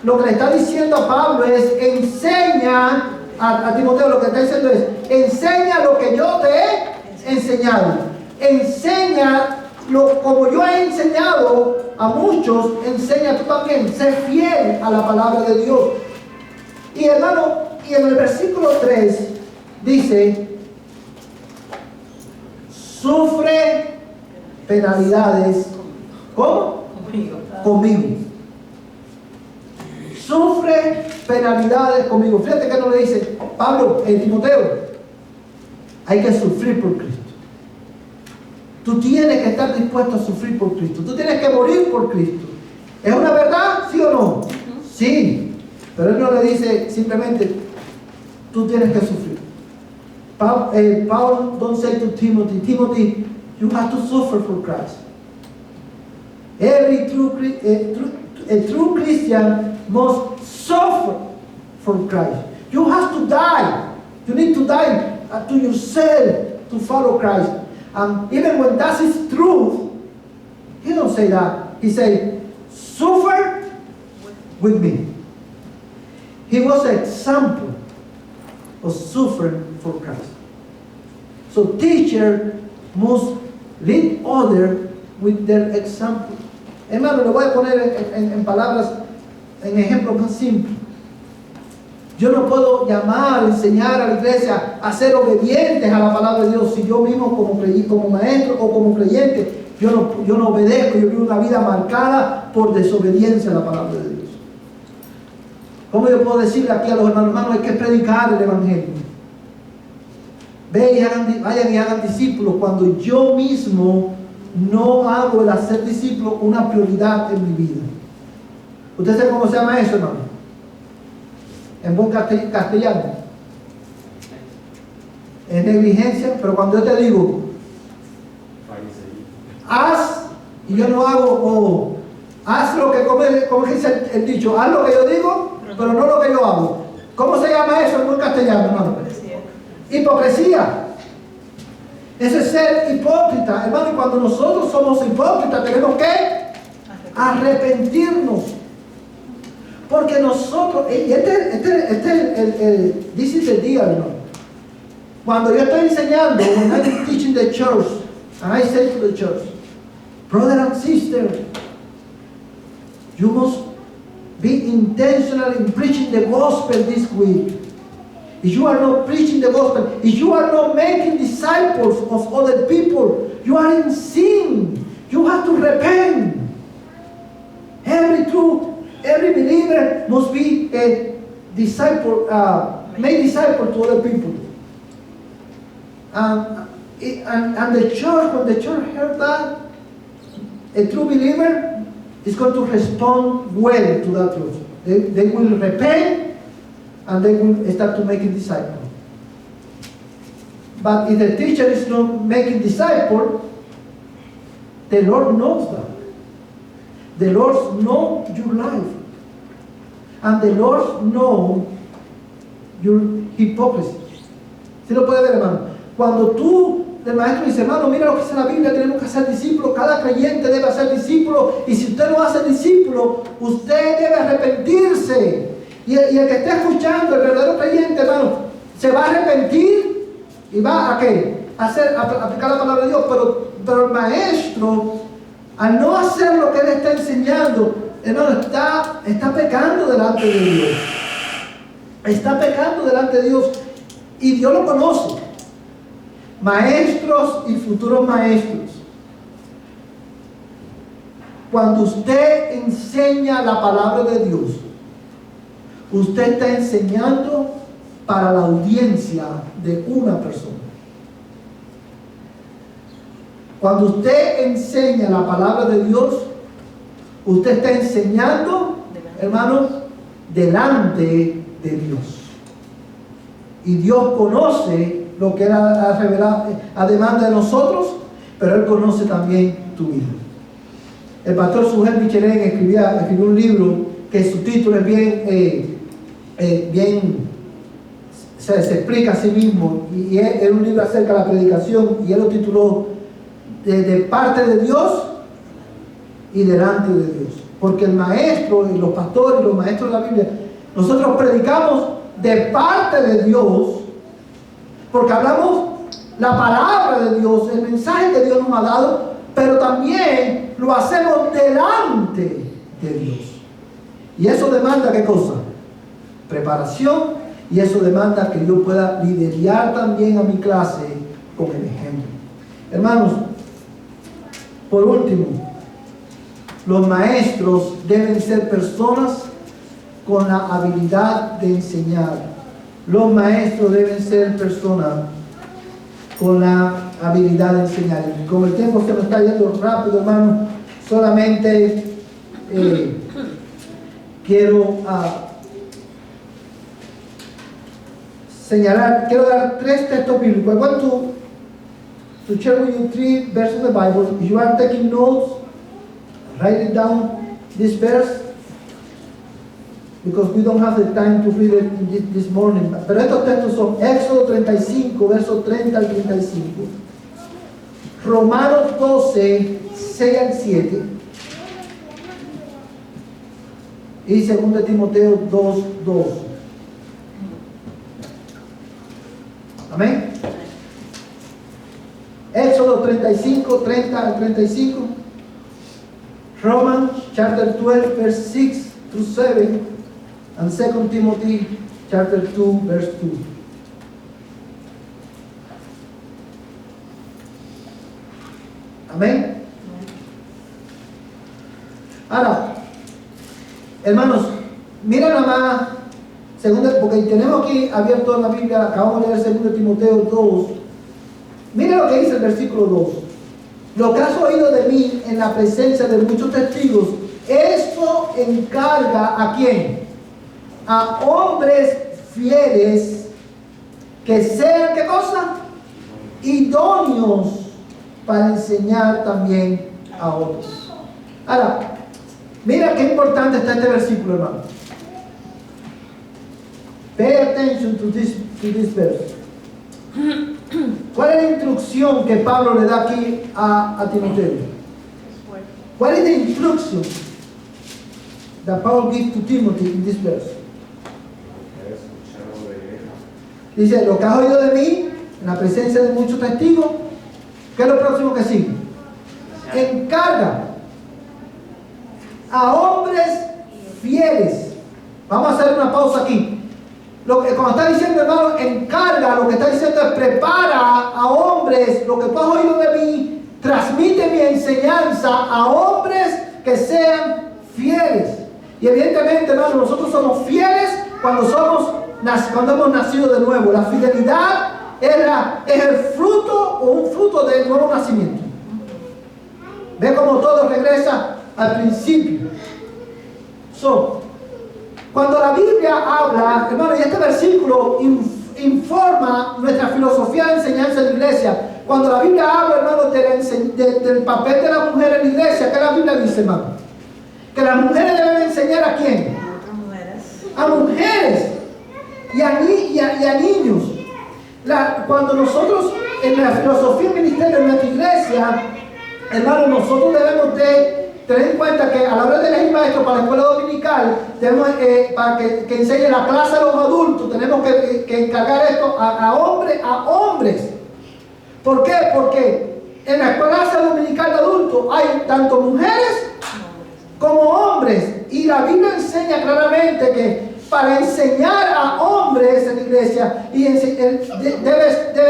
lo que le está diciendo a Pablo es enseña a Timoteo, lo que está diciendo es enseña lo que yo te he enseñado. Enseña como yo he enseñado a muchos, enseña tú también. Sé fiel a la palabra de Dios. Y hermano, y en el versículo 3 dice, sufre penalidades. ¿Cómo? Conmigo. Sufre penalidades conmigo. Fíjate que no le dice, Pablo, Timoteo, hay que sufrir por Cristo. Tú tienes que estar dispuesto a sufrir por Cristo. Tú tienes que morir por Cristo. ¿Es una verdad? ¿Sí o no? Sí. Pero él no le dice simplemente, tú tienes que sufrir. Paul don't say to Timothy, Timothy, you have to suffer for Christ. A true Christian must suffer for Christ. You have to die. You need to die to yourself to follow Christ. And even when that is truth, he don't say that. He say, suffer with me. He was an example of suffering for Christ. So teacher must lead others with their example. Hermano, le voy a poner en palabras, en ejemplos más simples. Yo no puedo llamar, enseñar a la iglesia a ser obedientes a la palabra de Dios si yo mismo como maestro o como creyente, yo no obedezco, yo vivo una vida marcada por desobediencia a la palabra de Dios. ¿Cómo yo puedo decirle aquí a los hermanos, hay que predicar el evangelio? Vayan y hagan discípulos cuando yo mismo no hago el hacer discípulos una prioridad en mi vida. ¿Usted sabe cómo se llama eso, hermano? En buen castellano. Es negligencia, pero cuando yo te digo, haz, y yo no hago, haz lo que, como dice el dicho, haz lo que yo digo, pero no lo que yo hago. ¿Cómo se llama eso en buen castellano, hermano? Hipocresía. Ese es ser hipócrita, hermano. Y cuando nosotros somos hipócritas, tenemos que arrepentirnos. Porque nosotros, y this is the deal, hermano. Cuando yo estoy enseñando, when I'm teaching the church, and I say to the church, brother and sister, you must be intentional in preaching the gospel this week. If you are not preaching the gospel, if you are not making disciples of other people, you are in sin. You have to repent. Every believer must be a disciple, make disciple to other people. And the church, when the church heard that, a true believer is going to respond well to that truth. They will repent and they will start to make a disciple. But if the teacher is not making disciple, the Lord knows that. The Lord knows your life. And the Lord knows your hypocrisy. ¿Sí lo puede ver, hermano? Cuando tú el maestro dice, hermano, mira lo que dice la Biblia, tenemos que hacer discípulos, cada creyente debe ser discípulo, y si usted no hace discípulo, usted debe arrepentirse. Y el que esté escuchando, el verdadero creyente, hermano, se va a arrepentir y va a ¿qué? A aplicar la palabra de Dios, pero el maestro, al no hacer lo que él está enseñando, hermano, está pecando delante de Dios. Está pecando delante de Dios, y Dios lo conoce. Maestros y futuros maestros, cuando usted enseña la palabra de Dios, usted está enseñando para la audiencia de una persona. Cuando usted enseña la palabra de Dios, usted está enseñando, hermanos, delante de Dios. Y Dios conoce lo que Él ha revelado a demanda de nosotros, pero Él conoce también tu vida. El pastor Sujel Michelén escribió un libro que su título es se explica a sí mismo, y es un libro acerca de la predicación, y él lo tituló de parte de Dios y delante de Dios. Porque el maestro y los pastores y los maestros de la Biblia, nosotros predicamos de parte de Dios, porque hablamos la palabra de Dios, el mensaje que Dios nos ha dado, pero también lo hacemos delante de Dios. Y eso demanda ¿qué cosa? Preparación, y eso demanda que yo pueda liderar también a mi clase con el ejemplo. Hermanos, por último, los maestros deben ser personas con la habilidad de enseñar. Los maestros deben ser personas con la habilidad de enseñar. Y como el tiempo se nos está yendo rápido, hermano, solamente quiero quiero dar 3 textos bíblicos. I want to share with you 3 verses of the Bible. If you are taking notes, write it down, this verse, because we don't have the time to read it this morning. Pero estos textos son Éxodo 35, versos 30 al 35, Romanos 12, 6 al 7, y 2 Timoteo 2, 2. Amén. Éxodo 35, 30 al 35, Romans chapter 12, verse 6 to 7, and 2 Timothy chapter 2, verse 2. Amén. Ahora, hermanos, mira nada más, porque tenemos aquí abierto la Biblia, acabamos de leer 2 Timoteo 2. Mira lo que dice el versículo 2. Lo que has oído de mí en la presencia de muchos testigos, esto encarga ¿a quién? A hombres fieles que sean, ¿qué cosa? Idóneos para enseñar también a otros. Ahora, mira qué importante está este versículo, hermano. Pay attention to this verse. ¿Cuál es la instrucción que Pablo le da aquí a Timoteo? What is the instruction that Paul gives to Timothy in this verse? Dice, lo que has oído de mí en la presencia de muchos testigos, ¿qué es lo próximo que sigue? Encarga a hombres fieles. Vamos a hacer una pausa aquí. Cuando está diciendo, hermano, encarga, lo que está diciendo es prepara a hombres, lo que tú has oído de mí, transmite mi enseñanza a hombres que sean fieles. Y evidentemente, hermano, nosotros somos fieles cuando hemos nacido de nuevo. La fidelidad es el fruto o un fruto del nuevo nacimiento. Ve cómo todo regresa al principio. Cuando la Biblia habla, hermano, y este versículo informa nuestra filosofía de enseñanza en la iglesia. Cuando la Biblia habla, hermano, del papel de la mujer en la iglesia, ¿qué la Biblia dice, hermano? Que las mujeres deben enseñar ¿a quién? A mujeres y a niños. Cuando nosotros en la filosofía y ministerio de nuestra iglesia, hermanos, nosotros debemos de tener en cuenta que a la hora de elegir maestros para la escuela dominical, tenemos, para que enseñe la clase a los adultos, tenemos que encargar esto a hombres. ¿Por qué? Porque en la clase dominical de adultos hay tanto mujeres como hombres. Y la Biblia enseña claramente que para enseñar a hombres en la iglesia debe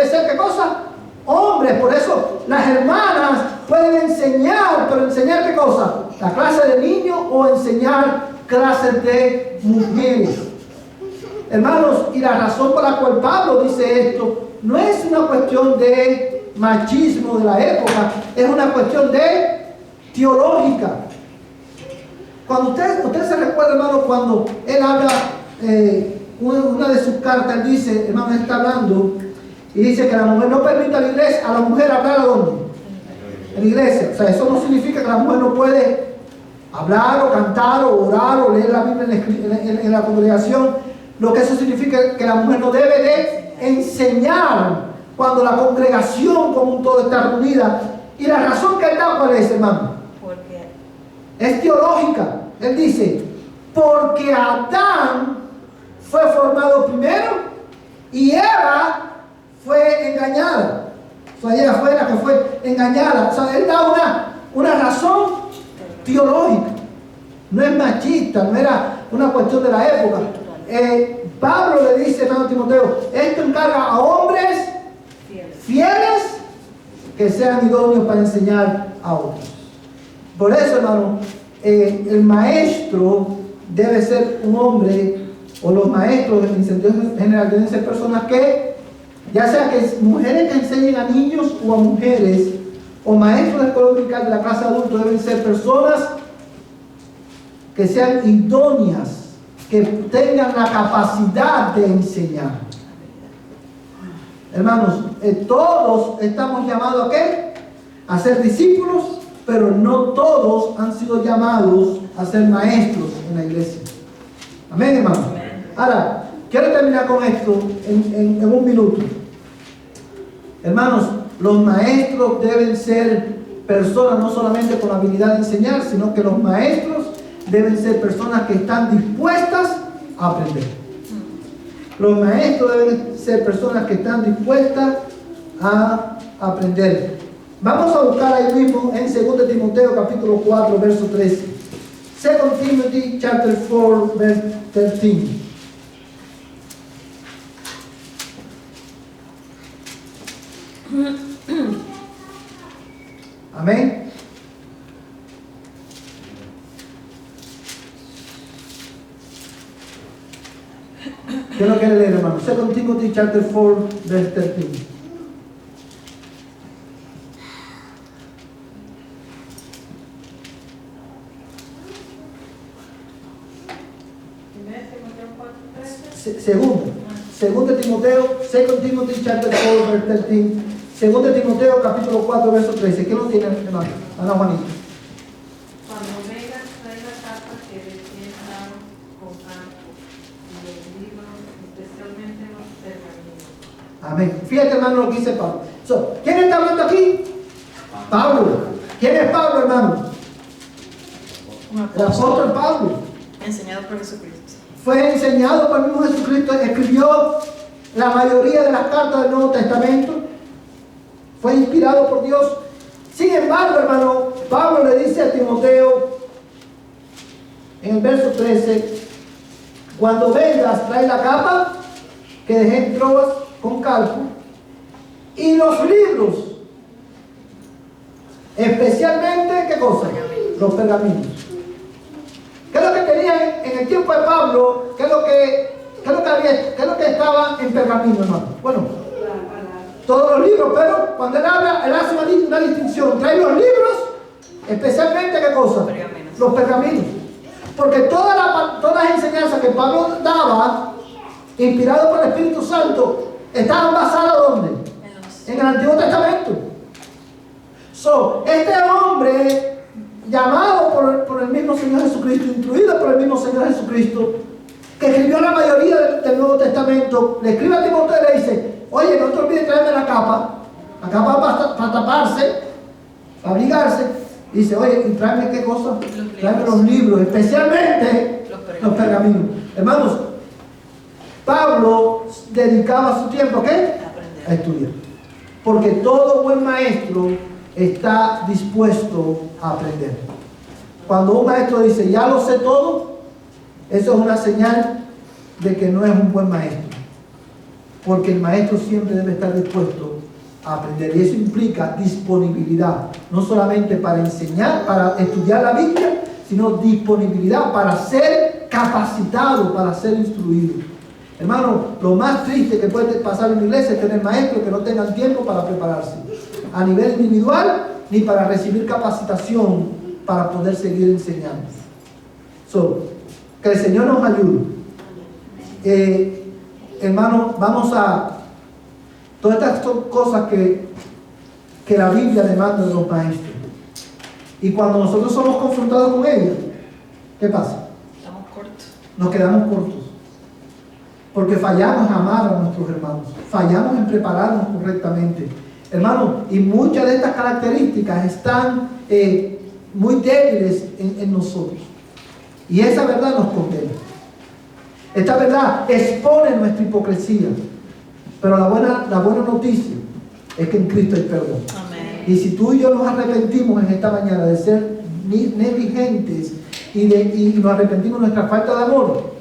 ser ¿qué cosa? Hombres. Por eso las hermanas pueden enseñar, pero enseñar ¿qué cosa? La clase de niños o enseñar clases de mujeres. Hermanos, y la razón por la cual Pablo dice esto no es una cuestión de machismo de la época, es una cuestión de teológica. Cuando usted se recuerda, hermano, cuando él habla, una de sus cartas, él dice, hermano, él está hablando y dice que la mujer no permite a la iglesia, a la mujer hablar ¿a dónde? En la iglesia. O sea, eso no significa que la mujer no puede hablar o cantar o orar o leer la Biblia en la congregación. Lo que eso significa es que la mujer no debe de enseñar cuando la congregación como un todo está reunida. Y la razón que él da, ¿cuál es, hermano? Es teológica. Él dice, porque Adán fue formado primero y Eva fue engañada. O sea, ella fue la que fue engañada. O sea, él da una razón teológica. No es machista, no era una cuestión de la época. Pablo le dice a Timoteo, esto encarga a hombres fieles que sean idóneos para enseñar a otros. Por eso, hermano, el maestro debe ser un hombre, o los maestros en sentido general deben ser personas que, ya sea que mujeres que enseñen a niños o a mujeres, o maestros de escuela dominical de la clase adulta, deben ser personas que sean idóneas, que tengan la capacidad de enseñar. Hermanos, todos estamos llamados ¿a qué? A ser discípulos, pero no todos han sido llamados a ser maestros en la iglesia. Amén, hermanos. Ahora, quiero terminar con esto en un minuto. Hermanos, los maestros deben ser personas no solamente con la habilidad de enseñar, sino que los maestros deben ser personas que están dispuestas a aprender. Los maestros deben ser personas que están dispuestas a aprender. Vamos a buscar ahí mismo en 2 Timoteo capítulo 4, verso 13. 2 Timothy chapter 4, verse 13. Amén. ¿Qué es lo que leer, hermano? 2 Timothy chapter 4, verse 13. Segundo Timoteo, 2 Timothy chapter 4, verse 13. 2 Timoteo capítulo 4, verso 13. ¿Qué lo tiene, hermano? Ana Juanita. Cuando vengas, trae la capa que recién dado con arco y los libros, especialmente los pergaminos. Amén. Fíjate, hermano, lo que dice Pablo. ¿Quién está hablando aquí? Pablo. ¿Quién es Pablo, hermano? El apóstol Pablo. Enseñado por Jesucristo. Fue enseñado por el mismo Jesucristo. Escribió la mayoría de las cartas del Nuevo Testamento. Fue inspirado por Dios. Sin embargo, hermano, Pablo le dice a Timoteo en el verso 13: cuando vengas, trae la capa que dejé en Troas con Carpo y los libros, especialmente, ¿qué cosa? Los pergaminos. ¿Qué es lo que tenía en el tiempo de Pablo? ¿Qué es lo que estaba en pergamino, hermano? Bueno, todos los libros, pero cuando él habla, él hace una distinción. Trae los libros, especialmente, ¿qué cosa? Pergaminos. Los pergaminos. Porque todas las enseñanzas que Pablo daba, inspirado por el Espíritu Santo, estaban basadas ¿dónde? En el Antiguo Testamento. Este hombre, llamado por el mismo Señor Jesucristo, instruido por el mismo Señor Jesucristo, que escribió la mayoría del Nuevo Testamento, le escribe a Timoteo y le dice: oye, no te olvides traerme la capa, acá para taparse, para abrigarse. Dice, oye, ¿y tráeme qué cosa? Tráeme los libros, especialmente los pergaminos. Hermanos, Pablo dedicaba su tiempo, ¿qué? A estudiar. Porque todo buen maestro está dispuesto a aprender. Cuando un maestro dice, ya lo sé todo, eso es una señal de que no es un buen maestro. Porque el maestro siempre debe estar dispuesto a aprender. Y eso implica disponibilidad. No solamente para enseñar, para estudiar la Biblia, sino disponibilidad para ser capacitado, para ser instruido. Hermano, lo más triste que puede pasar en la iglesia es tener maestros que no tengan tiempo para prepararse. A nivel individual, ni para recibir capacitación para poder seguir enseñando. Que el Señor nos ayude. Hermano, vamos a... Todas estas son cosas que la Biblia demanda de los maestros. Y cuando nosotros somos confrontados con ellas, ¿qué pasa? Estamos cortos. Nos quedamos cortos. Porque fallamos en amar a nuestros hermanos. Fallamos en prepararnos correctamente. Hermano, y muchas de estas características están muy débiles en nosotros. Y esa verdad nos condena. Esta verdad expone nuestra hipocresía. Pero la buena noticia es que en Cristo hay perdón. Amén. Y si tú y yo nos arrepentimos en esta mañana de ser negligentes y nos arrepentimos de nuestra falta de amor,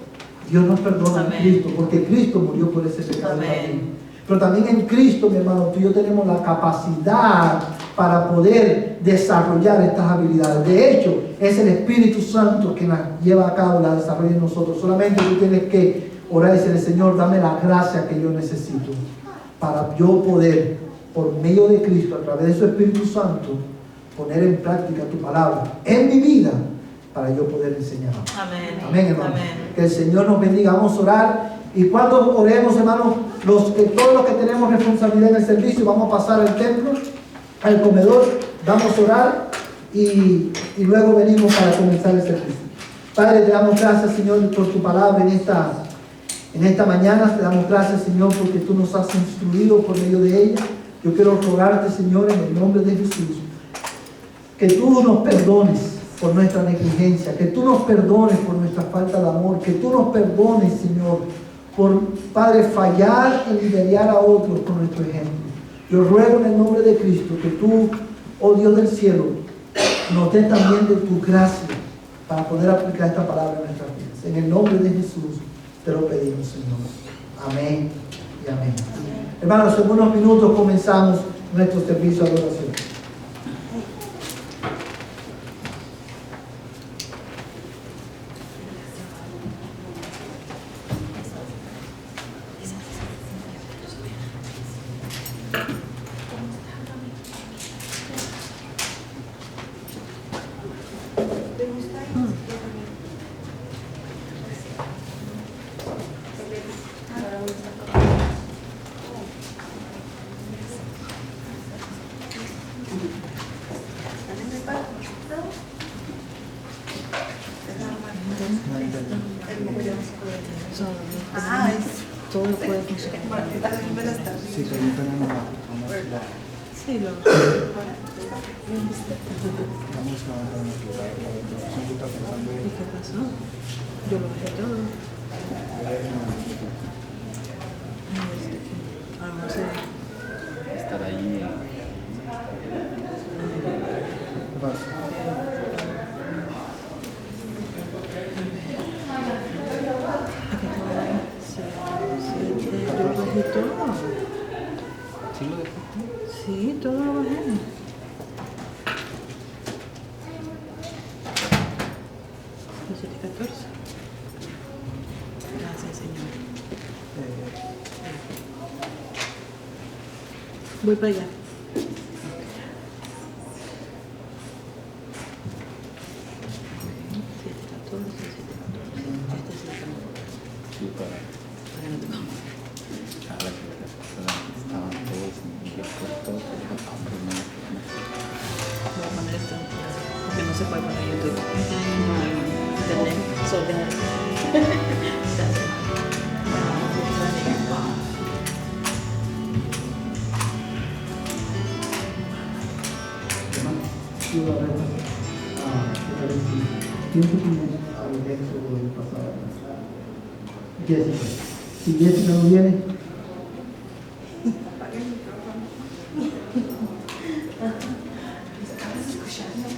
Dios nos perdona. Amén. En Cristo, porque Cristo murió por ese pecado. Amén. También. Pero también en Cristo, mi hermano, tú y yo tenemos la capacidad para poder desarrollar estas habilidades. De hecho, es el Espíritu Santo que las lleva a cabo, las desarrolla en nosotros. Solamente tú tienes que orar y decirle, Señor, dame la gracia que yo necesito para yo poder, por medio de Cristo, a través de su Espíritu Santo, poner en práctica tu palabra en mi vida para yo poder enseñar. Amén. Amén, hermano. Amén. Que el Señor nos bendiga. Vamos a orar. Y cuando oremos, hermanos, todos los que tenemos responsabilidad en el servicio, vamos a pasar al templo, al comedor, vamos a orar y luego venimos para comenzar el servicio. Padre, te damos gracias, Señor, por tu palabra en esta mañana. Te damos gracias, Señor, porque tú nos has instruido por medio de ella. Yo quiero rogarte, Señor, en el nombre de Jesús, que tú nos perdones por nuestra negligencia, que tú nos perdones por nuestra falta de amor, que tú nos perdones, Señor, por, Padre, fallar en liderar a otros con nuestro ejemplo. Yo ruego en el nombre de Cristo que tú, oh Dios del cielo, nos des también de tu gracia para poder aplicar esta palabra en nuestras vidas. En el nombre de Jesús te lo pedimos, Señor. Amén y amén. Hermanos, en unos minutos comenzamos nuestro servicio de adoración. Todo puede funcionar. Sí, permítanme vamos Sí, lo. a ¿Y qué pasó? Yo lo bajé todo. No sé. Estar ahí. ¿Qué pasa? Yo bajé todo. ¿Sí lo dejaste? Sí, todo lo bajé. Gracias, Señor. Voy para allá. Sí, para que no te comas. Ahora que las personas estaban todos todos Voy a poner esto porque no se puede poner YouTube. No hay internet. Gracias. ¿Quién te tiene al éxodo del pasado? Jessica. Si Jessica no viene, Apaga el micrófono. ¿Estabas escuchando?